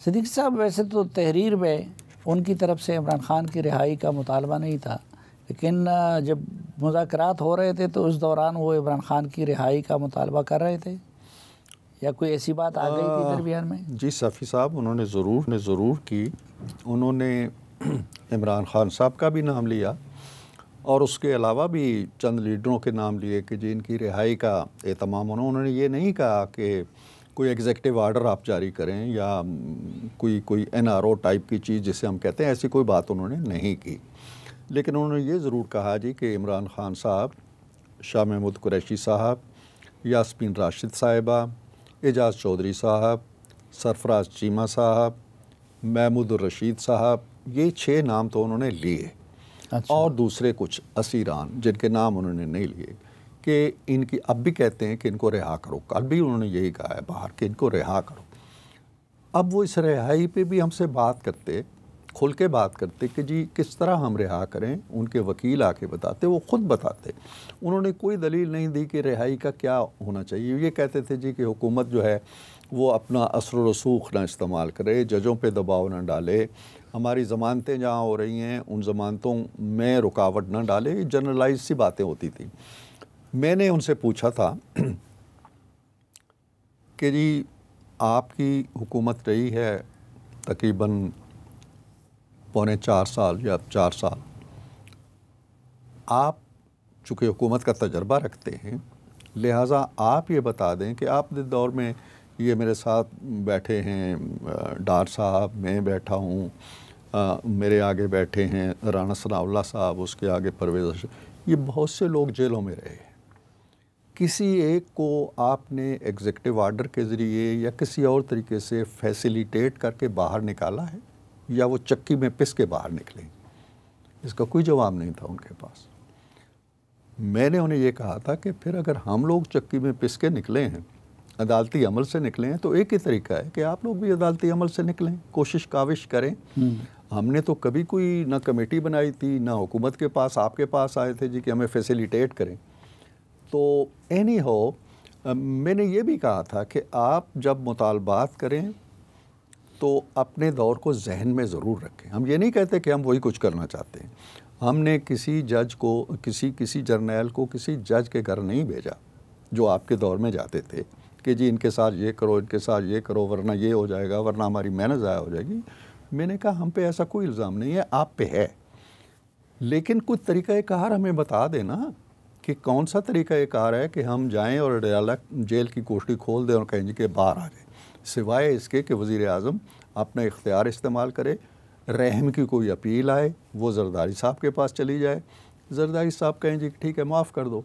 صدیق صاحب ویسے تو تحریر میں ان کی طرف سے عمران خان کی رہائی کا مطالبہ نہیں تھا، لیکن جب مذاکرات ہو رہے تھے تو اس دوران وہ عمران خان کی رہائی کا مطالبہ کر رہے تھے، یا کوئی ایسی بات آ گئی تھی درمیان میں؟ جی صافی صاحب انہوں نے ضرور کی، انہوں نے عمران خان صاحب کا بھی نام لیا اور اس کے علاوہ بھی چند لیڈروں کے نام لیے کہ جن کی رہائی کا اہتمام انہوں نے یہ نہیں کہا کہ کوئی ایگزیکٹو آرڈر آپ جاری کریں یا کوئی NRO ٹائپ کی چیز جسے ہم کہتے ہیں، ایسی کوئی بات انہوں نے نہیں کی، لیکن انہوں نے یہ ضرور کہا جی کہ عمران خان صاحب، شاہ محمود قریشی صاحب، یاسمین راشد صاحبہ، اعجاز چودھری صاحب، سرفراز چیمہ صاحب، محمود الرشید صاحب، یہ 6 نام تو انہوں نے لیے، اور دوسرے کچھ اسیران جن کے نام انہوں نے نہیں لیے، کہ ان کی اب بھی کہتے ہیں کہ ان کو رہا کرو، کل بھی انہوں نے یہی کہا ہے باہر کہ ان کو رہا کرو۔ اب وہ اس رہائی پہ بھی ہم سے بات کرتے، کھل کے بات کرتے کہ جی کس طرح ہم رہا کریں، ان کے وکیل آ کے بتاتے، وہ خود بتاتے، انہوں نے کوئی دلیل نہیں دی کہ رہائی کا کیا ہونا چاہیے۔ یہ کہتے تھے جی کہ حکومت جو ہے وہ اپنا اثر و رسوخ نہ استعمال کرے، ججوں پہ دباؤ نہ ڈالے، ہماری ضمانتیں جہاں ہو رہی ہیں ان ضمانتوں میں رکاوٹ نہ ڈالے، جنرلائز سی باتیں ہوتی تھیں۔ میں نے ان سے پوچھا تھا کہ جی آپ کی حکومت رہی ہے تقریباً 4.25 سال یا 4 سال، آپ چونکہ حکومت کا تجربہ رکھتے ہیں، لہٰذا آپ یہ بتا دیں کہ آپ کے دور میں یہ میرے ساتھ بیٹھے ہیں ڈار صاحب، میں بیٹھا ہوں، میرے آگے بیٹھے ہیں رانا ثناء اللہ صاحب، اس کے آگے پرویز اشرف، یہ بہت سے لوگ جیلوں میں رہے ہیں، کسی ایک کو آپ نے ایگزیکٹو آرڈر کے ذریعے یا کسی اور طریقے سے فیسیلیٹیٹ کر کے باہر نکالا ہے، یا وہ چکی میں پس کے باہر نکلیں؟ اس کا کوئی جواب نہیں تھا ان کے پاس۔ میں نے انہیں یہ کہا تھا کہ پھر اگر ہم لوگ چکی میں پس کے نکلے ہیں، عدالتی عمل سے نکلے ہیں، تو ایک ہی طریقہ ہے کہ آپ لوگ بھی عدالتی عمل سے نکلیں، کوشش کاوش کریں۔ ہم نے تو کبھی کوئی نہ کمیٹی بنائی تھی، نہ حکومت کے پاس آپ کے پاس آئے تھے جی کہ ہمیں فیسیلیٹیٹ کریں۔ تو اینی ہو، میں نے یہ بھی کہا تھا کہ آپ جب مطالبات کریں تو اپنے دور کو ذہن میں ضرور رکھیں۔ ہم یہ نہیں کہتے کہ ہم وہی کچھ کرنا چاہتے ہیں، ہم نے کسی جج کو، کسی جرنیل کو کسی جج کے گھر نہیں بھیجا جو آپ کے دور میں جاتے تھے کہ جی ان کے ساتھ یہ کرو، ان کے ساتھ یہ کرو، ورنہ یہ ہو جائے گا، ورنہ ہماری محنت ضائع ہو جائے گی۔ میں نے کہا ہم پہ ایسا کوئی الزام نہیں ہے، آپ پہ ہے، لیکن کچھ طریقہ کار ہمیں بتا دینا کہ کون سا طریقہ کار ہے کہ ہم جائیں اور اڈیالہ جیل کی کوٹڑی کھول دیں اور کہیں جی کہ باہر آ جائیں، سوائے اس کے کہ وزیر اعظم اپنا اختیار استعمال کرے، رحم کی کوئی اپیل آئے وہ زرداری صاحب کے پاس چلی جائے، زرداری صاحب کہیں جی ٹھیک ہے معاف کر دو۔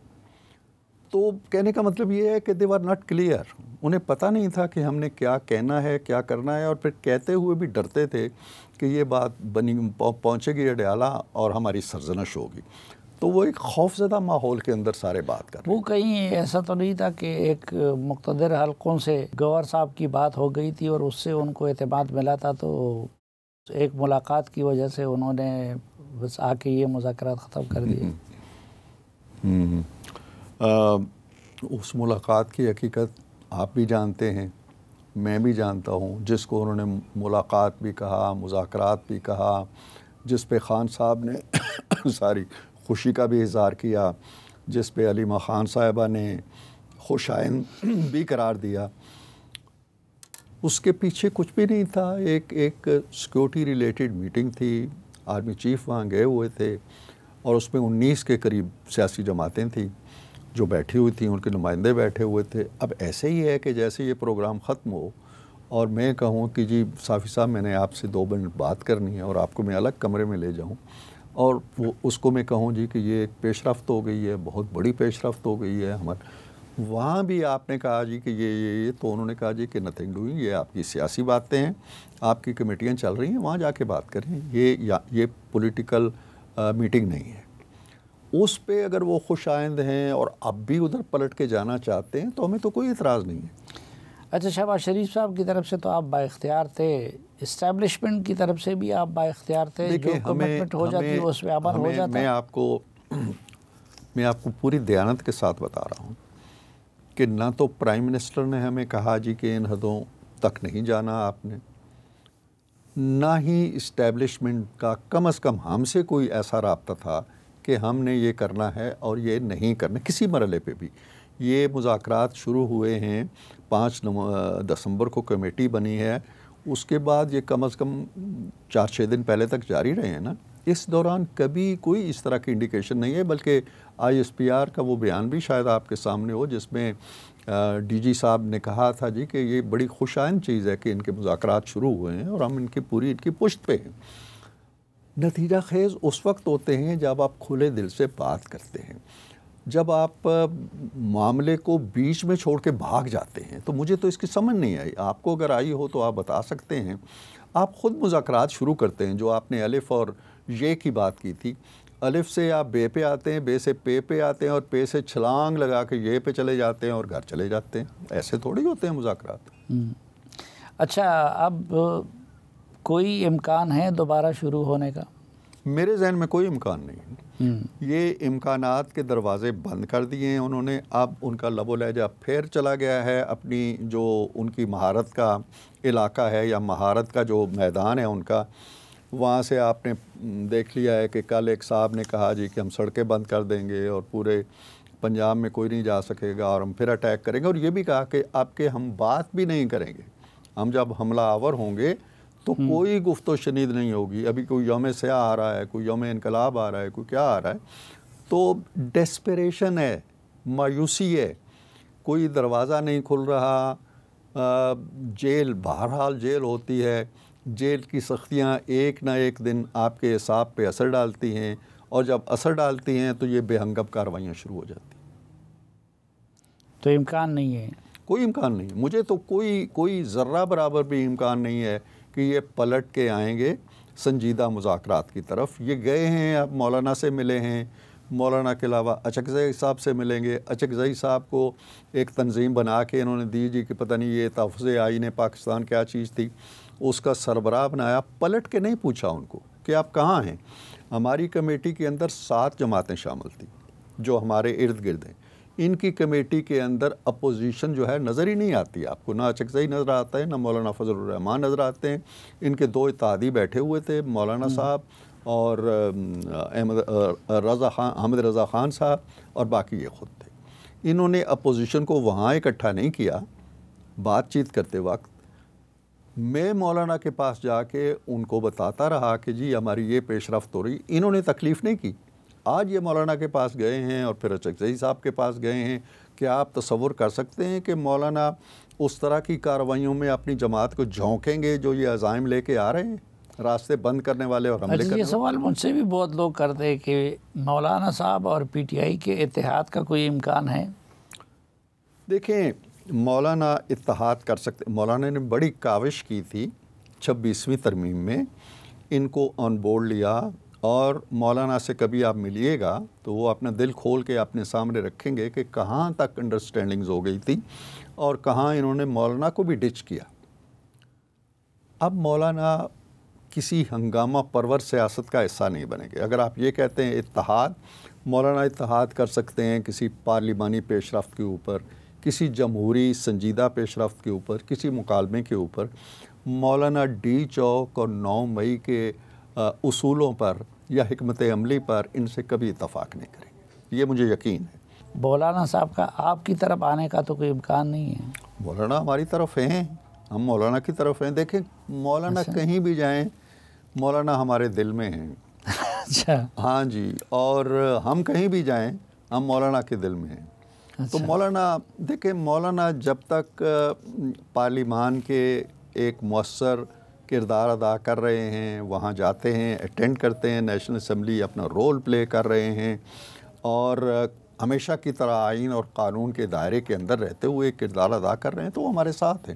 تو کہنے کا مطلب یہ ہے کہ دے آر ناٹ کلیئر، انہیں پتہ نہیں تھا کہ ہم نے کیا کہنا ہے، کیا کرنا ہے، اور پھر کہتے ہوئے بھی ڈرتے تھے کہ یہ بات پہنچے گی اڈیالہ اور ہماری سرزنش ہوگی۔ تو وہ ایک خوفزدہ ماحول کے اندر سارے بات کر رہے ہیں۔ وہ کہیں ایسا تو نہیں تھا کہ ایک مقتدر حلقوں سے گور صاحب کی بات ہو گئی تھی اور اس سے ان کو اعتماد ملا تھا، تو ایک ملاقات کی وجہ سے انہوں نے بس آ کے یہ مذاکرات ختم کر دیے؟ اس ملاقات کی حقیقت آپ بھی جانتے ہیں، میں بھی جانتا ہوں، جس کو انہوں نے ملاقات بھی کہا، مذاکرات بھی کہا، جس پہ خان صاحب نے ساری خوشی کا بھی اظہار کیا، جس پہ علیمہ خان صاحبہ نے خوش آئند بھی قرار دیا، اس کے پیچھے کچھ بھی نہیں تھا۔ ایک سیکورٹی ریلیٹڈ میٹنگ تھی، آرمی چیف وہاں گئے ہوئے تھے، اور اس میں 19 کے قریب سیاسی جماعتیں تھیں جو بیٹھی ہوئی تھیں، ان کے نمائندے بیٹھے ہوئے تھے۔ اب ایسے ہی ہے کہ جیسے یہ پروگرام ختم ہو اور میں کہوں کہ جی صافی صاحب میں نے آپ سے 2 منٹ بات کرنی ہے اور آپ کو میں الگ کمرے میں لے جاؤں، اور اس کو میں کہوں جی کہ یہ ایک پیش رفت ہو گئی ہے، بہت بڑی پیش رفت ہو گئی ہے ہمارے، وہاں بھی آپ نے کہا جی کہ یہ تو انہوں نے کہا جی کہ نتھنگ ڈوئنگ، یہ آپ کی سیاسی باتیں ہیں، آپ کی کمیٹیاں چل رہی ہیں، وہاں جا کے بات کریں، یہ پولیٹیکل میٹنگ نہیں ہے۔ اس پہ اگر وہ خوش آئند ہیں اور اب بھی ادھر پلٹ کے جانا چاہتے ہیں تو ہمیں تو کوئی اعتراض نہیں ہے۔ اچھا، شہباز شریف صاحب کی طرف سے تو آپ با اختیار تھے، اسٹیبلشمنٹ کی طرف سے بھی آپ با اختیار تھے، جو کمٹمنٹ ہو جاتی ہے اس پہ عمل ہو جاتا ہے؟ میں آپ کو پوری دیانت کے ساتھ بتا رہا ہوں کہ نہ تو پرائم منسٹر نے ہمیں کہا جی کہ ان حدوں تک نہیں جانا آپ نے، نہ ہی اسٹیبلشمنٹ کا کم از کم ہم سے کوئی ایسا رابطہ تھا کہ ہم نے یہ کرنا ہے اور یہ نہیں کرنا کسی مرحلے پہ بھی۔ یہ مذاکرات شروع ہوئے ہیں 5 دسمبر کو کمیٹی بنی ہے، اس کے بعد یہ کم از کم 4-6 دن پہلے تک جاری رہے ہیں نا۔ اس دوران کبھی کوئی اس طرح کی انڈیکیشن نہیں ہے، بلکہ ISPR کا وہ بیان بھی شاید آپ کے سامنے ہو جس میں DG صاحب نے کہا تھا جی کہ یہ بڑی خوشائن چیز ہے کہ ان کے مذاکرات شروع ہوئے ہیں اور ہم ان کی پشت پہ ہیں۔ نتیجہ خیز اس وقت ہوتے ہیں جب آپ کھلے دل سے بات کرتے ہیں، جب آپ معاملے کو بیچ میں چھوڑ کے بھاگ جاتے ہیں۔ تو مجھے تو اس کی سمجھ نہیں آئی، آپ کو اگر آئی ہو تو آپ بتا سکتے ہیں۔ آپ خود مذاکرات شروع کرتے ہیں، جو آپ نے الف اور یہ کی بات کی تھی، الف سے آپ بے پہ آتے ہیں، بے سے پہ آتے ہیں اور پے سے چھلانگ لگا کے یہ پہ چلے جاتے ہیں اور گھر چلے جاتے ہیں۔ ایسے تھوڑی ہوتے ہیں مذاکرات۔ اچھا، اب کوئی امکان ہے دوبارہ شروع ہونے کا؟ میرے ذہن میں کوئی امکان نہیں۔ یہ امکانات کے دروازے بند کر دیے ہیں انہوں نے۔ اب ان کا لب و لہجہ پھر چلا گیا ہے اپنی جو ان کی مہارت کا علاقہ ہے یا مہارت کا جو میدان ہے ان کا، وہاں سے آپ نے دیکھ لیا ہے کہ کل ایک صاحب نے کہا جی کہ ہم سڑکیں بند کر دیں گے اور پورے پنجاب میں کوئی نہیں جا سکے گا اور ہم پھر اٹیک کریں گے، اور یہ بھی کہا کہ اب کہ ہم بات بھی نہیں کریں گے، ہم جب حملہ آور ہوں گے تو کوئی گفت و شنید نہیں ہوگی۔ ابھی کوئی یوم سیاہ آ رہا ہے، کوئی یوم انقلاب آ رہا ہے، کوئی کیا آ رہا ہے، تو ڈیسپریشن ہے، مایوسی ہے، کوئی دروازہ نہیں کھل رہا۔ جیل بہرحال جیل ہوتی ہے، جیل کی سختیاں ایک نہ ایک دن آپ کے حساب پہ اثر ڈالتی ہیں، اور جب اثر ڈالتی ہیں تو یہ بے ہنگم کاروائیاں شروع ہو جاتی ہیں۔ تو امکان نہیں ہے؟ کوئی امکان نہیں، مجھے تو کوئی ذرہ برابر بھی امکان نہیں ہے کہ یہ پلٹ کے آئیں گے سنجیدہ مذاکرات کی طرف۔ یہ گئے ہیں، اب مولانا سے ملے ہیں، مولانا کے علاوہ اچکزئی صاحب سے ملیں گے۔ اچکزئی صاحب کو ایک تنظیم بنا کے انہوں نے دی جی کہ پتہ نہیں یہ تحفظ آئین پاکستان کیا چیز تھی، اس کا سربراہ بنایا۔ پلٹ کے نہیں پوچھا ان کو کہ آپ کہاں ہیں۔ ہماری کمیٹی کے اندر 7 جماعتیں شامل تھیں جو ہمارے ارد گرد ہیں، ان کی کمیٹی کے اندر اپوزیشن جو ہے نظر ہی نہیں آتی آپ کو، نہ اچکزئی نظر آتا ہے، نہ مولانا فضل الرحمان نظر آتے ہیں۔ ان کے 2 اتحادی بیٹھے ہوئے تھے، مولانا صاحب اور احمد رضا خان صاحب، اور باقی یہ خود تھے۔ انہوں نے اپوزیشن کو وہاں اکٹھا نہیں کیا بات چیت کرتے وقت۔ میں مولانا کے پاس جا کے ان کو بتاتا رہا کہ جی ہماری یہ پیش رفت ہو رہی، انہوں نے تکلیف نہیں کی۔ آج یہ مولانا کے پاس گئے ہیں اور پھر اچکزئی صاحب کے پاس گئے ہیں۔ کیا آپ تصور کر سکتے ہیں کہ مولانا اس طرح کی کارروائیوں میں اپنی جماعت کو جھونکیں گے جو یہ عزائم لے کے آ رہے ہیں، راستے بند کرنے والے اور حملے کرنے والے؟ یہ سوال مجھ سے بھی بہت لوگ کرتے ہیں کہ مولانا صاحب اور PTI کے اتحاد کا کوئی امکان ہے؟ دیکھیں، مولانا اتحاد کر سکتے، مولانا نے بڑی کاوش کی تھی 26ویں ترمیم میں، ان کو آن بورڈ لیا، اور مولانا سے کبھی آپ ملیے گا تو وہ اپنا دل کھول کے اپنے سامنے رکھیں گے کہ کہاں تک انڈرسٹینڈنگز ہو گئی تھی اور کہاں انہوں نے مولانا کو بھی ڈچ کیا۔ اب مولانا کسی ہنگامہ پرور سیاست کا حصہ نہیں بنے گے۔ اگر آپ یہ کہتے ہیں اتحاد، مولانا اتحاد کر سکتے ہیں کسی پارلیمانی پیش رفت کے اوپر، کسی جمہوری سنجیدہ پیش رفت کے اوپر، کسی مکالمے کے اوپر۔ مولانا ڈی چوک اور 9 مئی کے اصولوں پر یا حکمت عملی پر ان سے کبھی اتفاق نہیں کریں گے، یہ مجھے یقین ہے۔ مولانا صاحب کا آپ کی طرف آنے کا تو کوئی امکان نہیں ہے؟ مولانا ہماری طرف ہیں، ہم مولانا کی طرف ہیں۔ دیکھیں، مولانا کہیں بھی جائیں، مولانا ہمارے دل میں ہیں۔ اچھا، ہاں جی، اور ہم کہیں بھی جائیں ہم مولانا کے دل میں ہیں۔ تو مولانا، دیکھیں، مولانا جب تک پارلیمان کے ایک مؤثر کردار ادا کر رہے ہیں، وہاں جاتے ہیں، اٹینڈ کرتے ہیں، نیشنل اسمبلی اپنا رول پلے کر رہے ہیں، اور ہمیشہ کی طرح آئین اور قانون کے دائرے کے اندر رہتے ہوئے کردار ادا کر رہے ہیں، تو وہ ہمارے ساتھ ہیں۔